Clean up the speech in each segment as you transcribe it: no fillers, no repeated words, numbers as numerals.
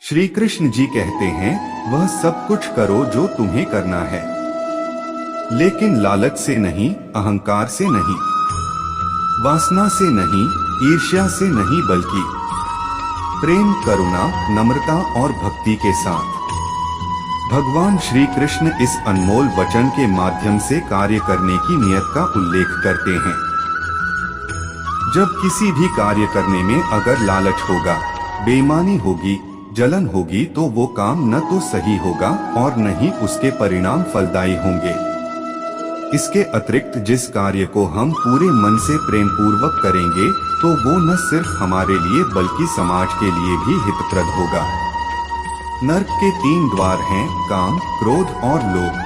श्री कृष्ण जी कहते हैं, वह सब कुछ करो जो तुम्हें करना है, लेकिन लालच से नहीं, अहंकार से नहीं, वासना से नहीं, ईर्ष्या से नहीं, बल्कि प्रेम, करुणा, नम्रता और भक्ति के साथ। भगवान श्री कृष्ण इस अनमोल वचन के माध्यम से कार्य करने की नियत का उल्लेख करते हैं। जब किसी भी कार्य करने में अगर लालच होगा, बेईमानी होगी, जलन होगी, तो वो काम न तो सही होगा और न ही उसके परिणाम फलदायी होंगे। इसके अतिरिक्त जिस कार्य को हम पूरे मन से प्रेम पूर्वक करेंगे, तो वो न सिर्फ हमारे लिए बल्कि समाज के लिए भी हितप्रद होगा। नरक के 3 द्वार हैं, काम, क्रोध और लोभ।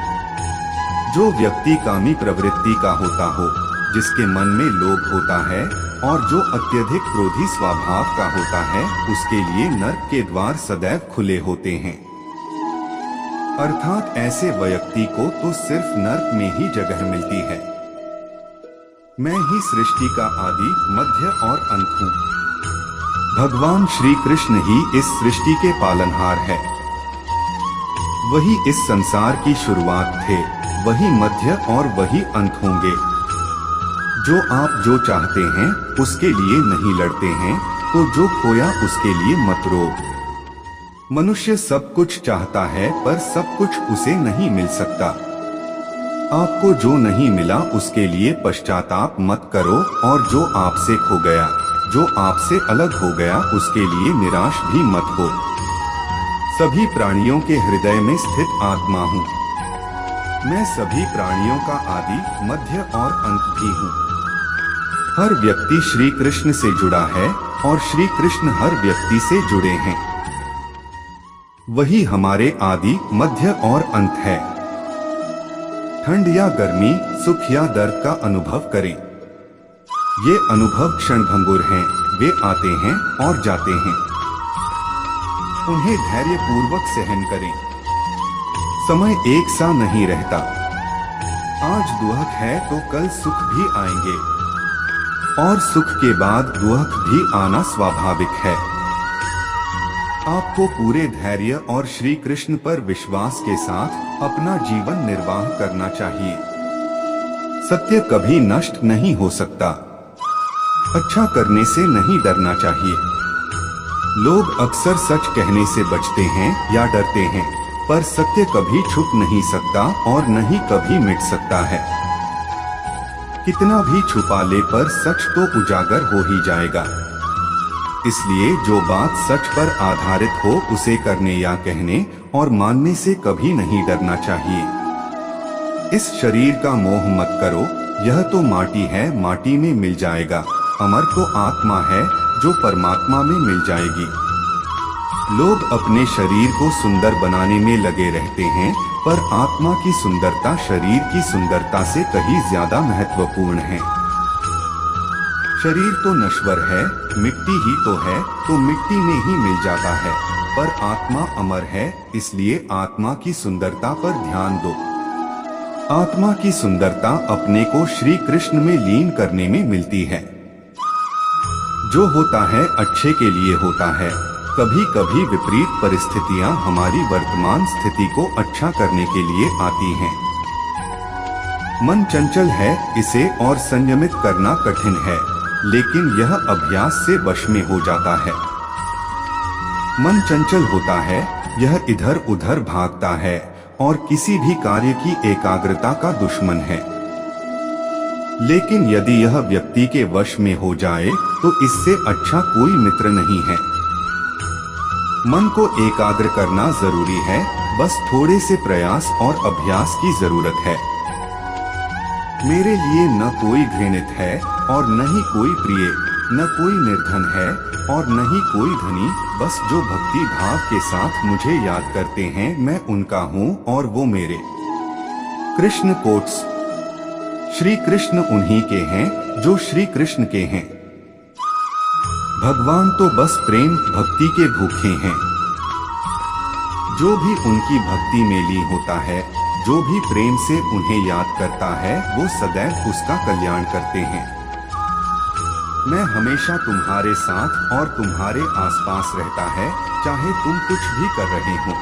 जो व्यक्ति कामी प्रवृत्ति का होता हो, जिसके मन में लोभ होता है और जो अत्यधिक क्रोधी स्वभाव का होता है, उसके लिए नरक के द्वार सदैव खुले होते हैं। अर्थात ऐसे व्यक्ति को तो सिर्फ नरक में ही जगह मिलती है। मैं ही सृष्टि का आदि, मध्य और अंत हूँ। भगवान श्री कृष्ण ही इस सृष्टि के पालनहार है। वही इस संसार की शुरुआत थे, वही मध्य और वही अंत होंगे। जो आप जो चाहते हैं उसके लिए नहीं लड़ते हैं, तो जो खोया उसके लिए मत रो। मनुष्य सब कुछ चाहता है, पर सब कुछ उसे नहीं मिल सकता। आपको जो नहीं मिला उसके लिए पश्चाताप मत करो, और जो आपसे खो गया, जो आपसे अलग हो गया, उसके लिए निराश भी मत हो। सभी प्राणियों के हृदय में स्थित आत्मा हूँ। मैं सभी प्राणियों का आदि, मध्य और अंत भी हूँ। हर व्यक्ति श्री कृष्ण से जुड़ा है और श्री कृष्ण हर व्यक्ति से जुड़े हैं। वही हमारे आदि, मध्य और अंत है। ठंड या गर्मी, सुख या दर्द का अनुभव करें। ये अनुभव क्षणभंगुर हैं, वे आते हैं और जाते हैं। उन्हें धैर्य पूर्वक सहन करें। समय एक सा नहीं रहता। आज दुख है तो कल सुख भी आएंगे, और सुख के बाद दुख भी आना स्वाभाविक है। आपको पूरे धैर्य और श्री कृष्ण पर विश्वास के साथ अपना जीवन निर्वाह करना चाहिए। सत्य कभी नष्ट नहीं हो सकता। अच्छा करने से नहीं डरना चाहिए। लोग अक्सर सच कहने से बचते हैं या डरते हैं, पर सत्य कभी छुप नहीं सकता और न ही कभी मिट सकता है। कितना भी छुपा ले, पर सच तो उजागर हो ही जाएगा। इसलिए जो बात सच पर आधारित हो, उसे करने या कहने और मानने से कभी नहीं डरना चाहिए। इस शरीर का मोह मत करो, यह तो माटी है, माटी में मिल जाएगा। अमर तो आत्मा है, जो परमात्मा में मिल जाएगी। लोग अपने शरीर को सुंदर बनाने में लगे रहते हैं, पर आत्मा की सुंदरता शरीर की सुंदरता से कहीं ज्यादा महत्वपूर्ण है। शरीर तो नश्वर है, मिट्टी ही तो है, तो मिट्टी में ही मिल जाता है, पर आत्मा अमर है, इसलिए आत्मा की सुंदरता पर ध्यान दो। आत्मा की सुंदरता अपने को श्री कृष्ण में लीन करने में मिलती है। जो होता है अच्छे के लिए होता है। कभी कभी विपरीत परिस्थितियां हमारी वर्तमान स्थिति को अच्छा करने के लिए आती हैं। मन चंचल है, इसे और संयमित करना कठिन है, लेकिन यह अभ्यास से वश में हो जाता है। मन चंचल होता है, यह इधर उधर भागता है और किसी भी कार्य की एकाग्रता का दुश्मन है। लेकिन यदि यह व्यक्ति के वश में हो जाए, तो इससे अच्छा कोई मित्र नहीं है। मन को एकाग्र करना जरूरी है, बस थोड़े से प्रयास और अभ्यास की जरूरत है। मेरे लिए न कोई घृणित है और न ही कोई प्रिय, न कोई निर्धन है और न ही कोई धनी, बस जो भक्ति भाव के साथ मुझे याद करते हैं, मैं उनका हूँ और वो मेरे। कृष्ण कोट्स। श्री कृष्ण उन्हीं के हैं जो श्री कृष्ण के हैं। भगवान तो बस प्रेम भक्ति के भूखे हैं। जो भी उनकी भक्ति में लीन होता है, जो भी प्रेम से उन्हें याद करता है, वो सदैव उसका कल्याण करते हैं। मैं हमेशा तुम्हारे साथ और तुम्हारे आसपास रहता है, चाहे तुम कुछ भी कर रहे हो।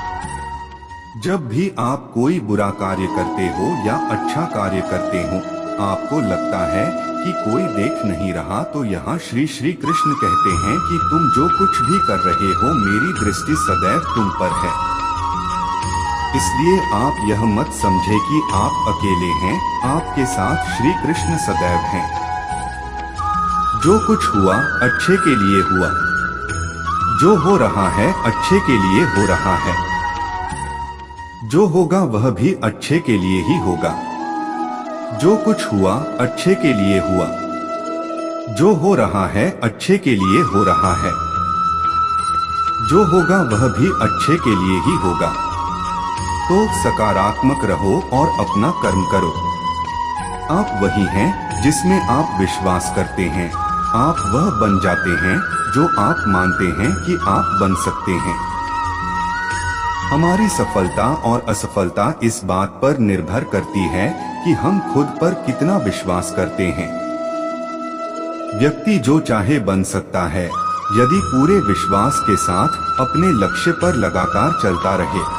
जब भी आप कोई बुरा कार्य करते हो या अच्छा कार्य करते हो, आपको लगता है कि कोई देख नहीं रहा, तो यहाँ श्री श्री कृष्ण कहते हैं कि तुम जो कुछ भी कर रहे हो, मेरी दृष्टि सदैव तुम पर है। इसलिए आप यह मत समझे कि आप अकेले हैं, आपके साथ श्री कृष्ण सदैव हैं। जो कुछ हुआ अच्छे के लिए हुआ, जो हो रहा है अच्छे के लिए हो रहा है, जो होगा वह भी अच्छे के लिए ही होगा। जो कुछ हुआ अच्छे के लिए हुआ, जो हो रहा है अच्छे के लिए हो रहा है, जो होगा वह भी अच्छे के लिए ही होगा। तो सकारात्मक रहो और अपना कर्म करो। आप वही हैं जिसमें आप विश्वास करते हैं। आप वह बन जाते हैं जो आप मानते हैं कि आप बन सकते हैं। हमारी सफलता और असफलता इस बात पर निर्भर करती है कि हम खुद पर कितना विश्वास करते हैं। व्यक्ति जो चाहे बन सकता है, यदि पूरे विश्वास के साथ अपने लक्ष्य पर लगातार चलता रहे।